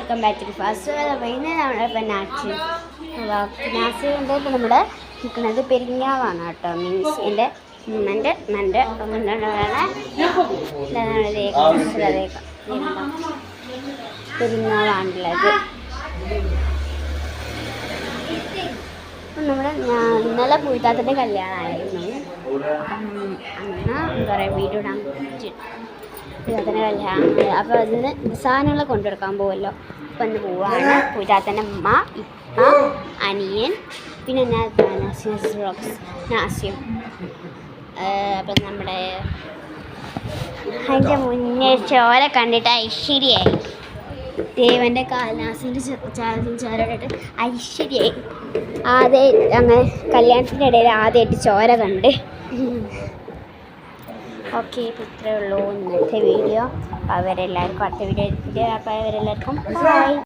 Welcome back to fast. പിന്നെ നമ്മളിപ്പോൾ നാസ് ഉണ്ട്. ഇപ്പോൾ നമ്മുടെ നിൽക്കുന്നത് പെരിങ്ങാവാണ് കേട്ടോ. മീൻസ് എൻ്റെ പെരിങ്ങാവാണുള്ളത്. നമ്മുടെ ഇന്നലെ പൂത്താത്തൻ്റെ കല്യാണമായിരുന്നു. അന്ന് എന്താ പറയുക വീഡിയോ ഇടാൻ പൂജാത്തൻ്റെ കല്യാണം. അപ്പോൾ അതിന് സാധനങ്ങൾ കൊണ്ടുകൊടുക്കാൻ പോകുമല്ലോ. അപ്പം അന്ന് പോവാണ്. പൂജാത്തൻ്റെ അമ്മ, ഇപ്പ, അനിയൻ, പിന്നെ നാസ്യം. അപ്പം നമ്മുടെ അതിൻ്റെ മുന്നേ ചോര കണ്ടിട്ട് ഐശ്വര്യയായി. ദേവൻ്റെ കാലാസിൻ്റെ ചോരയിട്ട് ഐശ്വര്യയായി. അങ്ങനെ കല്യാണത്തിൻ്റെ ഇടയിൽ ആദ്യമായിട്ട് ചോര കണ്ട്. ഓക്കെ, ഇപ്പോൾ ഇത്രയേ ഉള്ളൂ ഇന്നത്തെ വീഡിയോ. അവരെല്ലാവർക്കും അടുത്ത വീഡിയോ എടുത്തിട്ട് അപ്പോൾ അവരെല്ലാവർക്കും ബൈ.